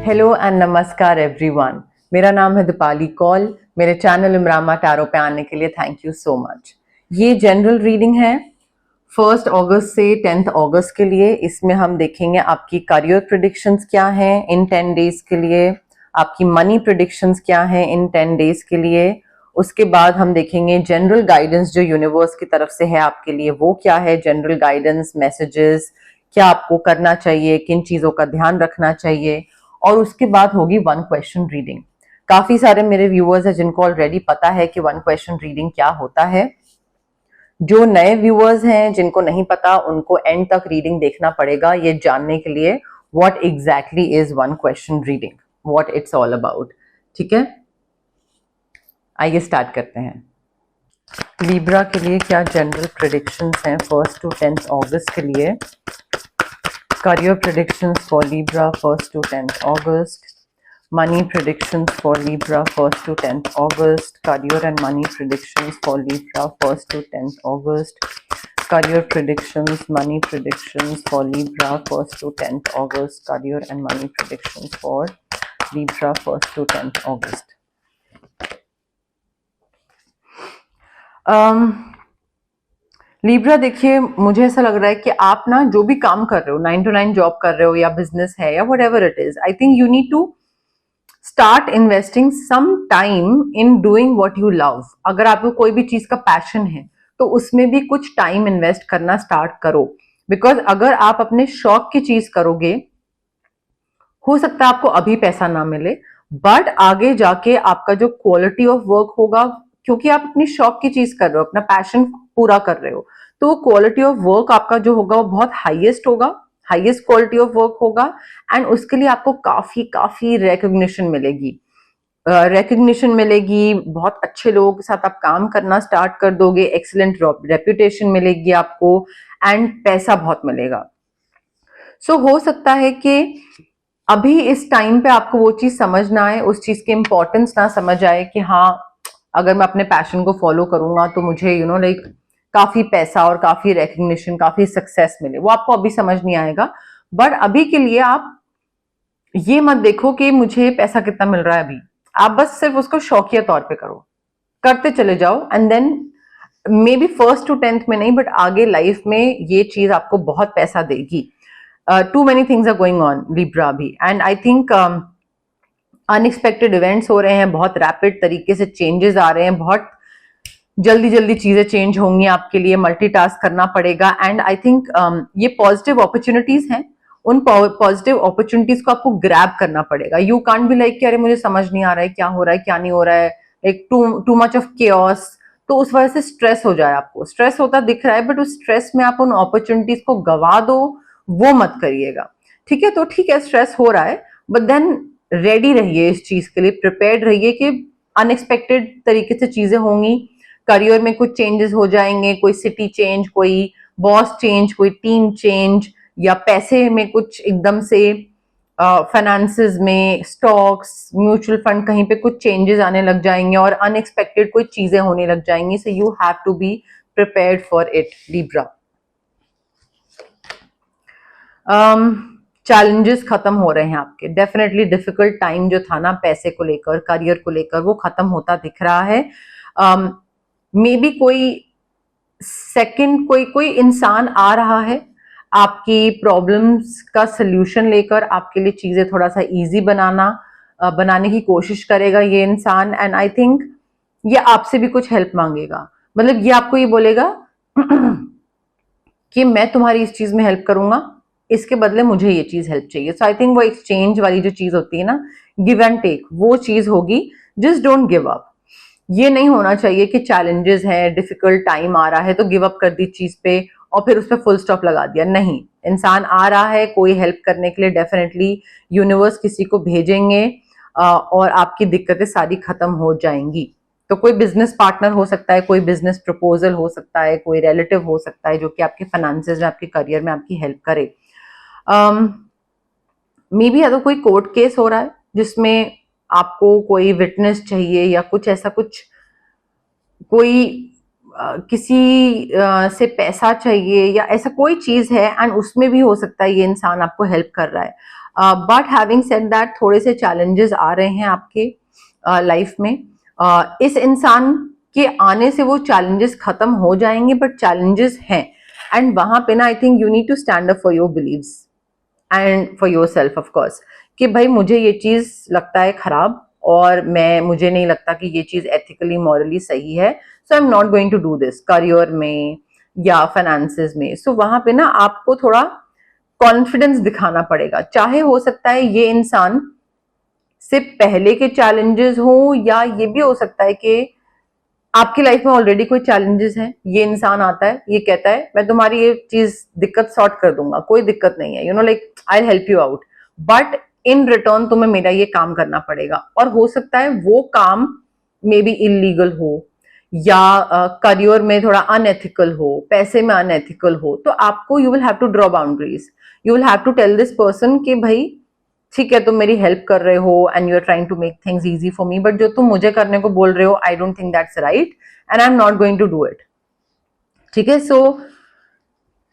Hello and नमस्कार everyone. मेरा नाम है दीपाली कौल। मेरे चैनल इमरामा टैरो पे आने के लिए थैंक यू सो मच। ये जनरल रीडिंग है 1 अगस्त से 10 अगस्त के लिए। इसमें हम देखेंगे आपकी करियर प्रेडिक्शंस क्या हैं इन 10 डेज के लिए, आपकी मनी प्रेडिक्शंस क्या हैं इन 10 डेज के लिए। उसके बाद हम देखेंगे जनरल गाइडेंस जो यूनिवर्स की तरफ से है आपके लिए, वो क्या है। जनरल गाइडेंस मैसेजेस, क्या आपको करना चाहिए, किन चीजों का ध्यान रखना चाहिए। और उसके बाद होगी 1 क्वेश्चन रीडिंग। काफी सारे मेरे व्यूअर्स हैं जिनको ऑलरेडी पता है कि 1 क्वेश्चन रीडिंग क्या होता है। जो नए व्यूअर्स हैं जिनको नहीं पता, उनको एंड तक रीडिंग देखना पड़ेगा ये जानने के लिए what exactly is 1 question reading, what it's all about. ठीक है, आइए स्टार्ट करते हैं। लिब्रा के लिए क्या जनरल प्रेडिक्शंस हैं 1 to 10 अगस्त के लिए। Career predictions for Libra 1st to 10th August. Money predictions for Libra 1st to 10th August. Career and money predictions for Libra 1st to 10th August. Career predictions, money predictions for Libra 1st to 10th August. Career and money predictions for Libra 1st to 10th August. Libra देखिए, मुझे ऐसा लग रहा है कि आप ना जो भी काम कर रहे हो, 9 to 9 जॉब कर रहे हो या बिजनेस है या whatever it is, I think you need to start investing some time in doing what you love. अगर आपको कोई भी चीज का पैशन है तो उसमें भी कुछ टाइम इन्वेस्ट करना स्टार्ट करो। बिकॉज अगर आप अपने शौक की चीज करोगे, हो सकता है आपको अभी पैसा ना मिले, बट आगे जाके आपका जो क्वालिटी ऑफ वर्क होगा, क्योंकि आप अपनी शौक की चीज कर रहे हो, अपना पैशन पूरा कर रहे हो, तो क्वालिटी ऑफ वर्क आपका जो होगा वो बहुत हाईएस्ट होगा, हाईएस्ट क्वालिटी ऑफ वर्क होगा। एंड उसके लिए आपको काफी काफी रिकग्निशन मिलेगी, रिकग्निशन मिलेगी, बहुत अच्छे लोगों के साथ आप काम करना स्टार्ट कर दोगे, एक्सीलेंट रेप्यूटेशन मिलेगी आपको, एंड पैसा बहुत मिलेगा। सो हो सकता है कि अभी इस टाइम पे आपको वो चीज समझ ना आए, उस चीज की इंपॉर्टेंस ना समझ आए कि हाँ, अगर मैं अपने पैशन को फॉलो करूंगा तो मुझे लाइक काफी पैसा और काफी रिकग्निशन, काफी सक्सेस मिले, वो आपको अभी समझ नहीं आएगा। बट अभी के लिए आप ये मत देखो कि मुझे पैसा कितना मिल रहा है अभी, आप बस सिर्फ उसको शौकिया तौर पे करो, करते चले जाओ, and then maybe 1st to 10th में नहीं, बट आगे लाइफ में ये चीज आपको बहुत पैसा देगी। Too many things are going on Libra भी, and I think unexpected events हो रहे हैं, बहुत रैपिड तरीके से चेंजेस आ रहे हैं, बहुत जल्दी जल्दी चीजें चेंज होंगी आपके लिए, मल्टीटास्क करना पड़ेगा। एंड आई थिंक ये पॉजिटिव अपॉर्चुनिटीज हैं, उन पॉजिटिव अपॉर्चुनिटीज को आपको ग्रैब करना पड़ेगा। यू कांट बी लाइक कि अरे मुझे समझ नहीं आ रहा है क्या हो रहा है क्या नहीं हो रहा है, like too much of chaos, तो उस वजह से स्ट्रेस हो जाए, आपको स्ट्रेस होता दिख रहा है, बट उस स्ट्रेस में आप उन अपॉर्चुनिटीज को गवा दो, वो मत करिएगा। ठीक है, तो ठीक है स्ट्रेस हो रहा है, बट देन रेडी रहिए इस चीज के लिए, प्रिपेयर्ड रहिए कि अनएक्सपेक्टेड तरीके से चीजें होंगी, करियर में कुछ चेंजेस हो जाएंगे, कोई सिटी चेंज, कोई बॉस चेंज, कोई टीम चेंज, या पैसे में कुछ एकदम से फाइनेंसेस में, स्टॉक्स, म्यूचुअल फंड, कहीं पे कुछ चेंजेस आने लग जाएंगे और अनएक्सपेक्टेड कोई चीजें होने लग जाएंगी। So you have to be prepared for it Libra. Challenges खत्म हो रहे हैं आपके, डेफिनेटली डिफिकल्ट टाइम जो था ना पैसे को लेकर, करियर को लेकर, वो खत्म होता दिख रहा है। मे बी कोई सेकंड कोई इंसान आ रहा है आपकी प्रॉब्लम्स का सल्यूशन लेकर, आपके लिए चीजें थोड़ा सा इजी बनाने की कोशिश करेगा ये इंसान। एंड आई थिंक ये आपसे भी कुछ हेल्प मांगेगा, मतलब ये आपको ये बोलेगा कि मैं तुम्हारी इस चीज में हेल्प करूंगा, इसके बदले मुझे ये चीज हेल्प चाहिए। सो आई थिंक वो एक्सचेंज वाली जो चीज होती है ना, गिव एंड टेक, वो चीज होगी। Just don't give up. ये नहीं होना चाहिए कि चैलेंजेस है, डिफिकल्ट टाइम आ रहा है तो गिव अप कर दी चीज पे और फिर उस पर फुल स्टॉप लगा दिया। नहीं, इंसान आ रहा है कोई हेल्प करने के लिए, डेफिनेटली यूनिवर्स किसी को भेजेंगे और आपकी दिक्कतें सारी खत्म हो जाएंगी। तो कोई बिजनेस पार्टनर हो सकता है, कोई बिजनेस प्रपोजल हो सकता है, कोई रिलेटिव हो सकता है जो कि आपके फाइनेंसेस में, आपके करियर में आपकी हेल्प करे। मे बी अगर कोई कोर्ट केस हो रहा है जिसमें आपको कोई विटनेस चाहिए या कुछ ऐसा, कुछ कोई किसी से पैसा चाहिए या ऐसा कोई चीज है, एंड उसमें भी हो सकता है ये इंसान आपको हेल्प कर रहा है। बट हैविंग सेड दैट थोड़े से चैलेंजेस आ रहे हैं आपके लाइफ में। इस इंसान के आने से वो चैलेंजेस खत्म हो जाएंगे, बट चैलेंजेस हैं, एंड वहां पे ना I think you need to stand up for your believes and for yourself of course, कि भाई मुझे ये चीज लगता है खराब और मुझे नहीं लगता कि ये चीज एथिकली मॉरली सही है, so I am not going to do this career में या फाइनेंसेस में। सो वहां पे ना आपको थोड़ा कॉन्फिडेंस दिखाना पड़ेगा। चाहे हो सकता है ये इंसान से पहले के चैलेंजेस हो, या ये भी हो सकता है कि आपकी लाइफ में ऑलरेडी कोई चैलेंजेस है, ये इंसान आता है, ये कहता है मैं तुम्हारी ये चीज दिक्कत सॉर्ट कर दूंगा, कोई दिक्कत नहीं है, you know like I help you out, but in return तुम्हें मेरा ये काम करना पड़ेगा। और हो सकता है वो काम मे बी इलीगल हो, या करियर में थोड़ा अनएथिकल हो, पैसे में अनएथिकल हो, तो आपको you will have to draw boundaries. You will have to tell this person कि भाई ठीक है तुम मेरी हेल्प कर रहे हो and you are trying to make things easy for me, but जो तुम मुझे करने को बोल रहे हो I don't think that's right and I am not going to do it. ठीक है, so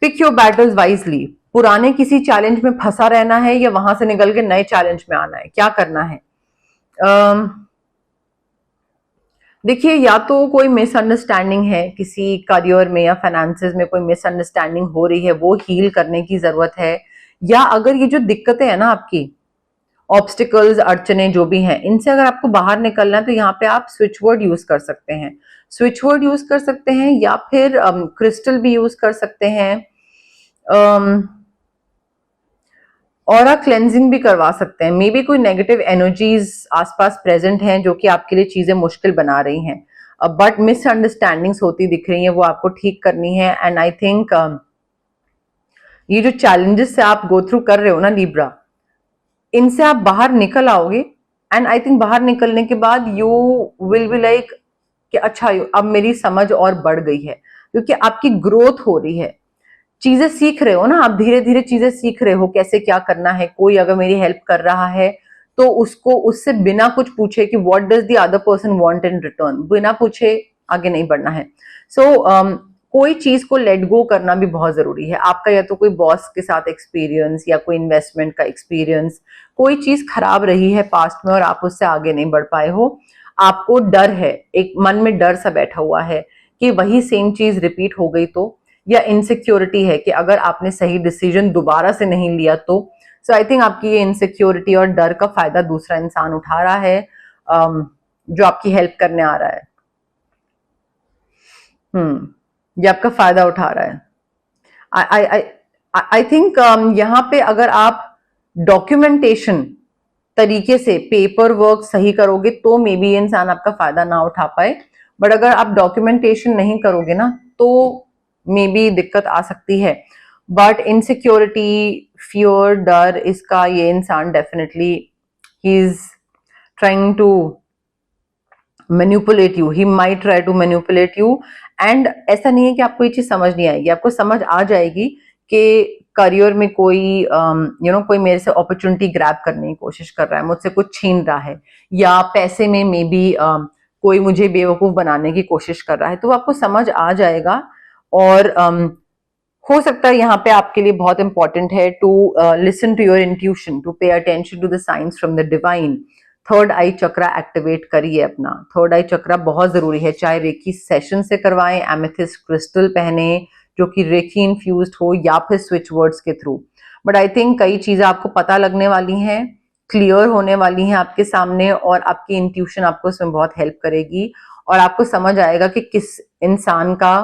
pick your battles wisely. पुराने किसी चैलेंज में फंसा रहना है या वहां से निकल के नए चैलेंज में आना है, क्या करना है? देखिए, या तो कोई मिसअंडरस्टैंडिंग है किसी करियर में या फाइनेंसेस में, कोई मिसअंडरस्टैंडिंग हो रही है, वो हील करने की जरूरत है। या अगर ये जो दिक्कतें हैं ना आपकी, ऑब्स्टिकल्स, अड़चने जो भी हैं, इनसे अगर आपको बाहर निकलना है तो यहाँ पे आप स्विच वर्ड यूज कर सकते हैं। स्विच वर्ड यूज कर सकते हैं या फिर क्रिस्टल भी यूज कर सकते हैं, ऑरा क्लेंजिंग भी करवा सकते हैं। मे बी कोई नेगेटिव एनर्जीज आसपास प्रेजेंट हैं जो कि आपके लिए चीजें मुश्किल बना रही हैं, बट मिसअंडरस्टैंडिंग्स होती दिख रही हैं, वो आपको ठीक करनी है। एंड आई थिंक ये जो चैलेंजेस से आप गो थ्रू कर रहे हो ना लिब्रा, इनसे आप बाहर निकल आओगे, एंड आई थिंक बाहर निकलने के बाद यू विल बी लाइक कि अच्छा अब मेरी समझ और बढ़ गई है, क्योंकि आपकी ग्रोथ हो रही है, चीजें सीख रहे हो ना आप, धीरे धीरे चीजें सीख रहे हो कैसे क्या करना है। कोई अगर मेरी हेल्प कर रहा है तो उसको उससे बिना कुछ पूछे कि what does the other person want in return, बिना पूछे आगे नहीं बढ़ना है। सो कोई चीज को लेट गो करना भी बहुत जरूरी है आपका, या तो कोई बॉस के साथ एक्सपीरियंस या कोई इन्वेस्टमेंट का एक्सपीरियंस, कोई चीज खराब रही है पास्ट में और आप उससे आगे नहीं बढ़ पाए हो, आपको डर है, एक मन में डर सा बैठा हुआ है कि वही सेम चीज रिपीट हो गई तो, या इनसिक्योरिटी है कि अगर आपने सही डिसीजन दोबारा से नहीं लिया तो। सो आई थिंक आपकी ये इनसिक्योरिटी और डर का फायदा दूसरा इंसान उठा रहा है, जो आपकी हेल्प करने आ रहा है। ये आपका फायदा उठा रहा है। आई थिंक यहाँ पे अगर आप डॉक्यूमेंटेशन तरीके से पेपर वर्क सही करोगे तो मे बी इंसान आपका फायदा ना उठा पाए, बट अगर आप डॉक्यूमेंटेशन नहीं करोगे ना तो मे बी दिक्कत आ सकती है। बट इनसिक्योरिटी, फियर, डर, इसका ये इंसान definitely he is trying to manipulate you, he might try to manipulate you. And ऐसा नहीं है कि आपको ये चीज समझ नहीं आएगी, आपको समझ आ जाएगी कि करियर में कोई कोई मेरे से अपॉर्चुनिटी ग्रैब करने की कोशिश कर रहा है, मुझसे कुछ छीन रहा है, या पैसे में मे बी कोई मुझे बेवकूफ बनाने की कोशिश कर रहा है, तो वो आपको समझ आ जाएगा। और हो सकता है यहाँ पे आपके लिए बहुत इंपॉर्टेंट है to listen to your intuition, to pay attention to the signs from the divine. Third eye chakra activate करिए अपना, थर्ड आई चक्रा बहुत जरूरी है, चाहे रेकी सेशन से करवाएं, एमेथिस्ट क्रिस्टल पहने जो कि रेकी इन्फ्यूज्ड हो, या फिर स्विच वर्ड्स के थ्रू। बट आई थिंक कई चीजें आपको पता लगने वाली हैं, क्लियर होने वाली हैं आपके सामने, और आपकी इंट्यूशन आपको इसमें बहुत हेल्प करेगी, और आपको समझ आएगा कि किस इंसान का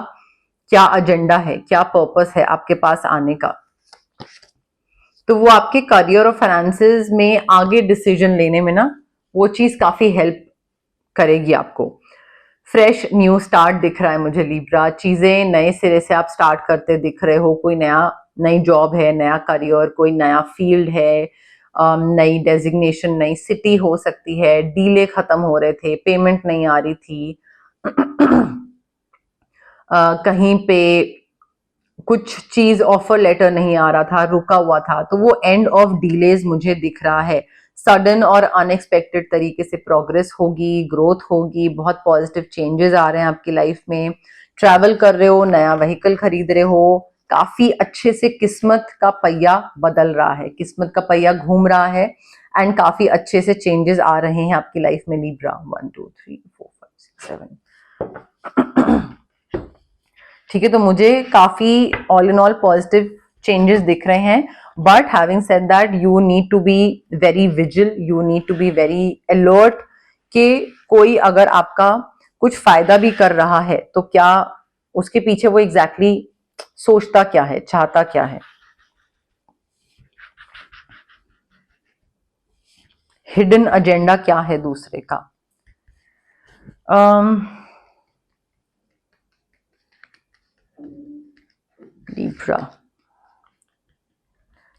क्या एजेंडा है, क्या पर्पस है आपके पास आने का। तो वो आपके करियर और फाइनेंसेस में आगे डिसीजन लेने में ना वो चीज काफी हेल्प करेगी आपको। फ्रेश न्यू स्टार्ट दिख रहा है मुझे लिब्रा, चीजें नए सिरे से आप स्टार्ट करते दिख रहे हो, कोई नई जॉब है, नया करियर, कोई नया फील्ड है, नई डेजिग्नेशन, नई सिटी हो सकती है, डीले खत्म हो रहे थे, पेमेंट नहीं आ रही थी, कहीं पे कुछ चीज ऑफर लेटर नहीं आ रहा था, रुका हुआ था, तो वो एंड ऑफ डीलेज मुझे दिख रहा है। सडन और अनएक्सपेक्टेड तरीके से प्रोग्रेस होगी, ग्रोथ होगी, बहुत पॉजिटिव चेंजेस आ रहे हैं आपकी लाइफ में। ट्रैवल कर रहे हो, नया व्हीकल खरीद रहे हो, काफी अच्छे से किस्मत का पहिया बदल रहा है, किस्मत का पहिया घूम रहा है एंड काफी अच्छे से चेंजेस आ रहे हैं आपकी लाइफ में लिब्रा। 1 2 3 4 5 6 7 ठीक है, तो मुझे काफी all in all positive changes दिख रहे हैं, but having said that you need to be very vigil, you need to be very alert कि कोई अगर आपका कुछ फायदा भी कर रहा है तो क्या उसके पीछे वो एग्जैक्टली सोचता क्या है, चाहता क्या है। हिडन एजेंडा क्या है दूसरे का।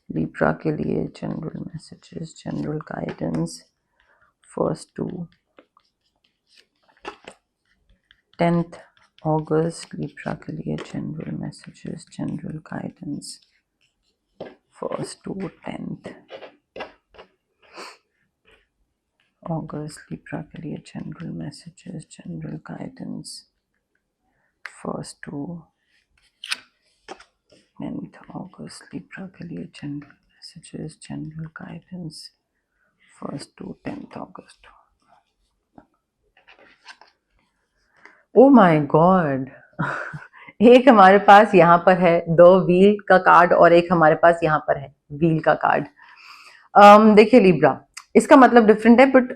लिब्रा के लिए general messages, general guidance, first to 10th August, Libra के लिए general messages, general guidance, first to 10th August, Libra के लिए general messages, general guidance, first to 10th August, Libra के लिए general messages, general guidance, first to 10th August. Oh my god एक हमारे पास यहाँ पर है 2 व्हील का कार्ड और एक हमारे पास यहाँ पर है व्हील का कार्ड। देखिए लिब्रा, इसका मतलब डिफरेंट है, but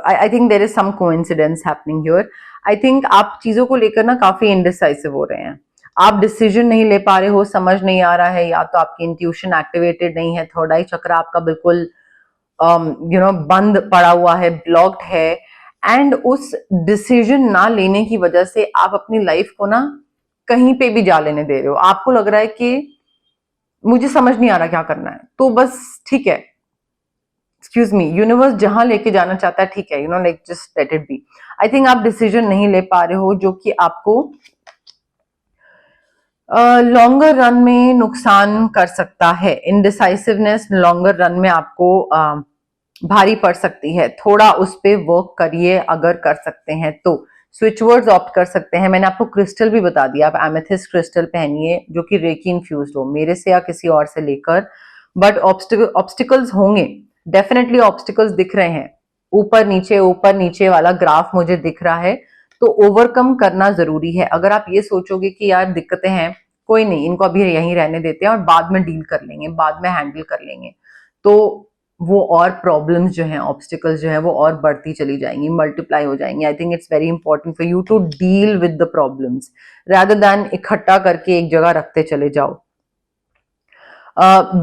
I think there is some coincidence happening here. I think आप चीजों को लेकर ना काफी इनडिसाइसिव हो रहे हैं, आप डिसीजन नहीं ले पा रहे हो, समझ नहीं आ रहा है, या तो आपकी इंट्यूशन एक्टिवेटेड नहीं है, थर्ड आई चक्र आपका बिल्कुल बंद पड़ा हुआ है, ब्लॉक्ड है, एंड उस डिसीजन ना लेने की वजह से आप अपनी लाइफ को ना कहीं पे भी जा लेने दे रहे हो। आपको लग रहा है कि मुझे समझ नहीं आ रहा क्या करना है, तो बस ठीक है, एक्सक्यूज मी, यूनिवर्स जहां लेके जाना चाहता है ठीक है, like just let it be. I think आप डिसीजन नहीं ले पा रहे हो, जो कि आपको लॉन्गर रन में नुकसान कर सकता है। इनडिसाइसिवनेस लॉन्गर रन में आपको भारी पड़ सकती है, थोड़ा उस पर वर्क करिए अगर कर सकते हैं तो। स्विच वर्ड्स ऑप्ट कर सकते हैं। मैंने आपको क्रिस्टल भी बता दिया, आप एमेथिस्ट क्रिस्टल पहनिए जो कि रेकी इन्फ्यूज्ड हो, मेरे से या किसी और से लेकर। बट ऑब्स्टिकल्स होंगे, डेफिनेटली ऑब्स्टिकल्स दिख रहे हैं, ऊपर नीचे वाला ग्राफ मुझे दिख रहा है, तो ओवरकम करना जरूरी है। अगर आप ये सोचोगे कि यार दिक्कतें हैं, कोई नहीं, इनको अभी यहीं रहने देते हैं और बाद में डील कर लेंगे, बाद में हैंडल कर लेंगे, तो वो और प्रॉब्लम्स जो हैं, ऑब्स्टिकल्स जो हैं, वो और बढ़ती चली जाएंगी, मल्टीप्लाई हो जाएंगी। I think it's very important for you to deal with the problems rather than इकट्ठा करके एक जगह रखते चले जाओ।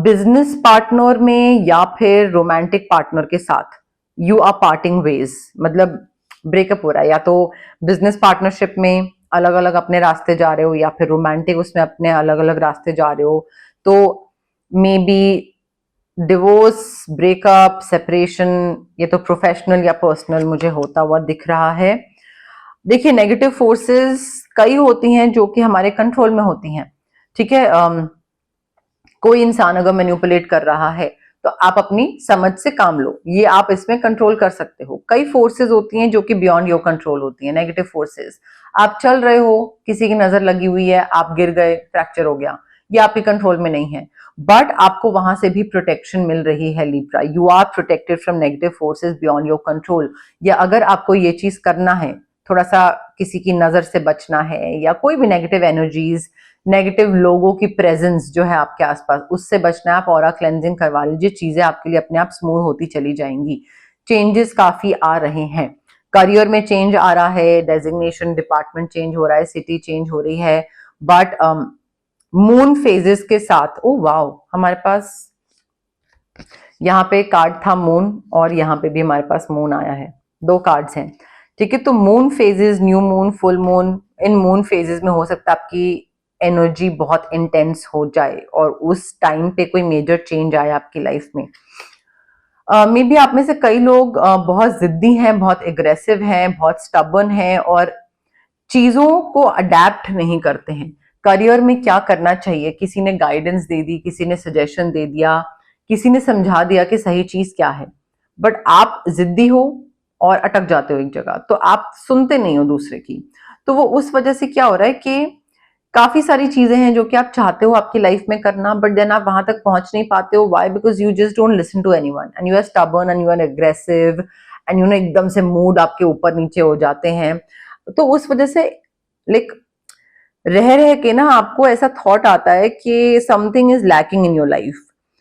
बिजनेस पार्टनर में या फिर रोमांटिक पार्टनर के साथ यू आर पार्टिंग वेज, मतलब ब्रेकअप हो रहा है, या तो बिजनेस पार्टनरशिप में अलग अलग अपने रास्ते जा रहे हो, या फिर रोमांटिक उसमें अपने अलग अलग रास्ते जा रहे हो, तो may be divorce, breakup, separation, ये तो प्रोफेशनल या पर्सनल मुझे होता हुआ दिख रहा है। देखिए नेगेटिव फोर्सेस कई होती हैं जो कि हमारे कंट्रोल में होती हैं, ठीक है। कोई इंसान अगर मैनिपुलेट कर रहा है तो आप अपनी समझ से काम लो, ये आप इसमें कंट्रोल कर सकते हो। कई फोर्सेस होती हैं जो कि बियॉन्ड योर कंट्रोल होती हैं, नेगेटिव फोर्सेस। आप चल रहे हो, किसी की नजर लगी हुई है, आप गिर गए, फ्रैक्चर हो गया, ये आपके कंट्रोल में नहीं है, बट आपको वहां से भी प्रोटेक्शन मिल रही है Libra. You are protected from negative forces beyond your control. या अगर आपको ये चीज करना है, थोड़ा सा किसी की नजर से बचना है, या कोई भी नेगेटिव एनर्जीज, नेगेटिव लोगों की प्रेजेंस जो है आपके आसपास, उससे बचना है, आप ऑरा क्लेंजिंग करवा लीजिए, चीजें आपके लिए अपने आप स्मूथ होती चली जाएंगी। चेंजेस काफी आ रहे हैं, करियर में चेंज आ रहा है, डेजिग्नेशन, डिपार्टमेंट चेंज हो रहा है, सिटी चेंज हो रही है, बट मून फेजेस के साथ, ओ वाओ, हमारे पास यहाँ पे कार्ड था मून, और यहाँ पे भी हमारे पास मून आया है, 2 कार्ड्स हैं, ठीक है। तो moon phases, new moon, full moon, इन मून फेजेस में हो सकता है आपकी एनर्जी बहुत इंटेंस हो जाए और उस टाइम पे कोई मेजर चेंज आए आपकी लाइफ में। मे बी आप में से कई लोग बहुत जिद्दी हैं, बहुत एग्रेसिव हैं, बहुत स्टबर्न हैं और चीजों को अडेप्ट नहीं करते हैं। करियर में क्या करना चाहिए, किसी ने गाइडेंस दे दी, किसी ने सजेशन दे दिया, किसी ने समझा दिया कि सही चीज क्या है, बट आप जिद्दी हो और अटक जाते हो एक जगह, तो आप सुनते नहीं हो दूसरे की। तो वो उस वजह से क्या हो रहा है कि काफी सारी चीजें हैं जो कि आप चाहते हो आपकी लाइफ में करना, बट देन आप वहां तक पहुंच नहीं पाते हो. Why? Because you just don't listen to anyone and you are stubborn and you are aggressive and you know एकदम से मूड आपके ऊपर नीचे हो जाते हैं. तो उस वजह से लाइक रह रह के ना आपको ऐसा थॉट आता है कि something is lacking in your life.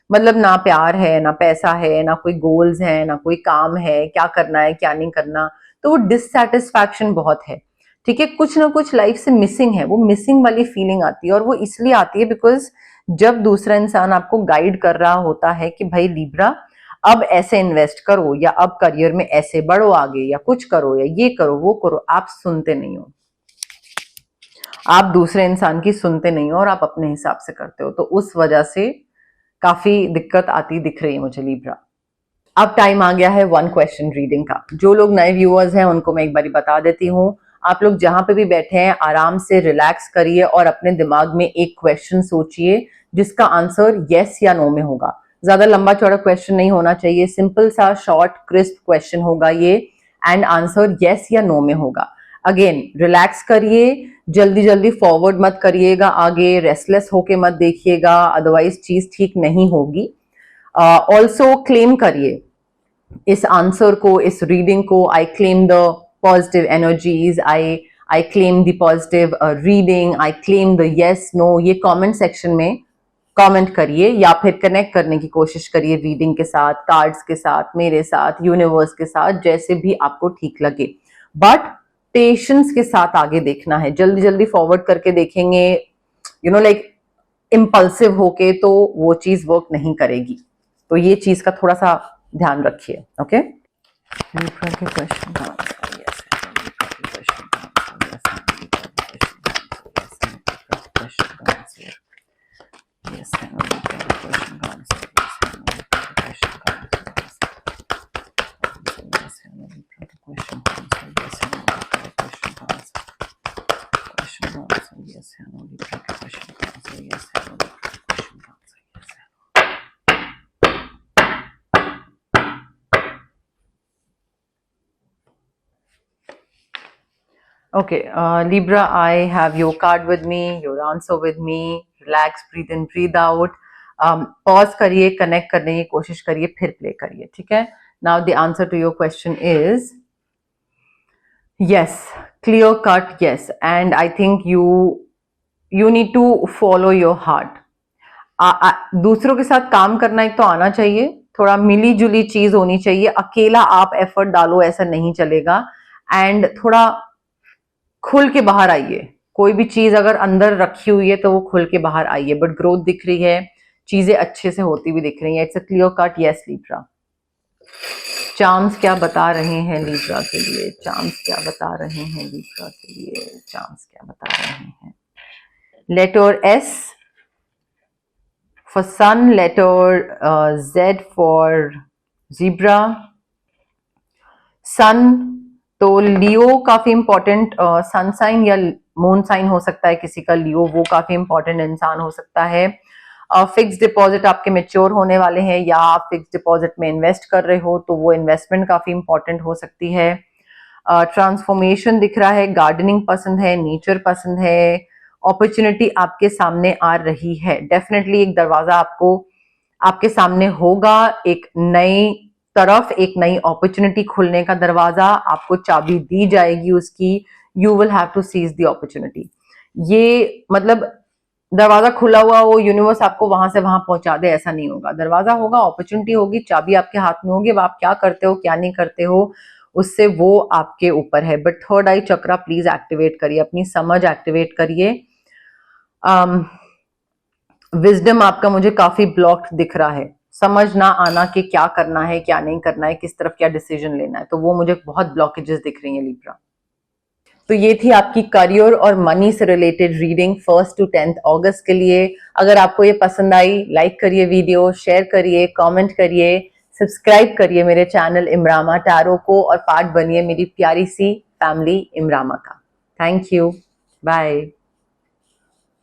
मतलब ना प्यार है, ना पैसा है, ना कोई गोल्स है, ना कोई काम है, क्या करना है क्या नहीं करना. तो वो डिससेटिस्फैक्शन बहुत है. ठीक है, कुछ ना कुछ लाइफ से मिसिंग है, वो मिसिंग वाली फीलिंग आती है. और वो इसलिए आती है बिकॉज जब दूसरा इंसान आपको गाइड कर रहा होता है कि भाई लिब्रा अब ऐसे इन्वेस्ट करो, या अब करियर में ऐसे बढ़ो आगे, या कुछ करो, या ये करो वो करो, आप सुनते नहीं हो. आप दूसरे इंसान की सुनते नहीं हो और आप अपने हिसाब से करते हो. तो उस वजह से काफी दिक्कत आती दिख रही है मुझे लिब्रा. अब टाइम आ गया है 1 क्वेश्चन रीडिंग का. जो लोग नए व्यूअर्स हैं उनको मैं एक बार बता देती हूँ, आप लोग जहां पे भी बैठे हैं आराम से रिलैक्स करिए और अपने दिमाग में एक क्वेश्चन सोचिए जिसका आंसर यस या नो में होगा. ज्यादा लंबा चौड़ा क्वेश्चन नहीं होना चाहिए, सिंपल सा शॉर्ट क्रिस्प क्वेश्चन होगा ये, एंड आंसर यस या नो में होगा. अगेन रिलैक्स करिए, जल्दी जल्दी फॉरवर्ड मत करिएगा आगे, रेस्टलेस होके मत देखिएगा, अदरवाइज चीज ठीक नहीं होगी. ऑल्सो क्लेम करिए इस आंसर को, इस रीडिंग को. I claim the positive energies, I claim the positive reading, I claim the yes no. ये कमेंट सेक्शन में कमेंट करिए या फिर कनेक्ट करने की कोशिश करिए रीडिंग के साथ, कार्ड्स के साथ, मेरे साथ, यूनिवर्स के साथ, जैसे भी आपको ठीक लगे. बट पेशेंस के साथ आगे देखना है. जल्दी जल्दी फॉरवर्ड करके देखेंगे यू नो लाइक इम्पल्सिव होके तो वो चीज वर्क नहीं करेगी. तो ये चीज का थोड़ा सा ध्यान रखिए. Okay, question Okay, Libra, I have your card with me, your answer with me. Relax, breathe in, breathe out. Pause करिए, connect करने की कोशिश करिए, फिर play करिए. ठीक है? Now the answer to your question is yes, clear cut yes. And I think you need to follow your heart. दूसरों के साथ काम करना एक तो आना चाहिए, थोड़ा मिली जुली चीज होनी चाहिए. अकेला आप एफर्ट डालो ऐसा नहीं चलेगा. एंड थोड़ा खुल के बाहर आइए. कोई भी चीज अगर अंदर रखी हुई है तो वो खुल के बाहर आइए. बट ग्रोथ दिख रही है, चीजें अच्छे से होती हुई दिख रही है. It's a clear cut yes Libra. Charms क्या बता रहे हैं लिब्रा के लिए? चार्म्स क्या बता रहे हैं लिब्रा के लिए? चार्म्स क्या बता रहे हैं? Letter S for sun, letter Z for zebra. sun तो लियो काफी इंपॉर्टेंट सन साइन या मून साइन हो सकता है किसी का लियो, वो काफी इंपॉर्टेंट इंसान हो सकता है. फिक्स डिपॉजिट आपके मेच्योर होने वाले हैं या आप फिक्स डिपॉजिट में इन्वेस्ट कर रहे हो तो वो इन्वेस्टमेंट काफी इंपॉर्टेंट हो सकती है. ट्रांसफॉर्मेशन दिख रहा है, गार्डनिंग पसंद है, नेचर पसंद है, अपॉर्चुनिटी आपके सामने आ रही है. डेफिनेटली एक दरवाजा आपको आपके सामने होगा, एक नई तरफ, एक नई अपॉर्चुनिटी खुलने का दरवाजा, आपको चाबी दी जाएगी उसकी. You will have to seize the opportunity. ये मतलब दरवाजा खुला हुआ हो, यूनिवर्स आपको वहां से वहां पहुंचा दे, ऐसा नहीं होगा. दरवाजा होगा, अपॉर्चुनिटी होगी, चाबी आपके हाथ में होगी. अब आप क्या करते हो क्या नहीं करते हो उससे वो आपके ऊपर है. But third eye chakra please activate करिए, अपनी समझ एक्टिवेट करिए. विजडम आपका मुझे काफी ब्लॉक्ड दिख रहा है, समझ ना आना कि क्या करना है क्या नहीं करना है, किस तरफ क्या डिसीजन लेना है, तो वो मुझे बहुत ब्लॉकेजेस दिख रही हैं लिब्रा. तो ये थी आपकी करियर और मनी से related reading 1st to 10th अगस्त के लिए. अगर आपको ये पसंद आई, लाइक करिए वीडियो, शेयर करिए, कमेंट करिए, सब्सक्राइब करिए मेरे चैनल इमरामा टैरो को और पार्ट बनिए मेरी प्यारी सी फैमिली इमरामा का. Thank you, bye.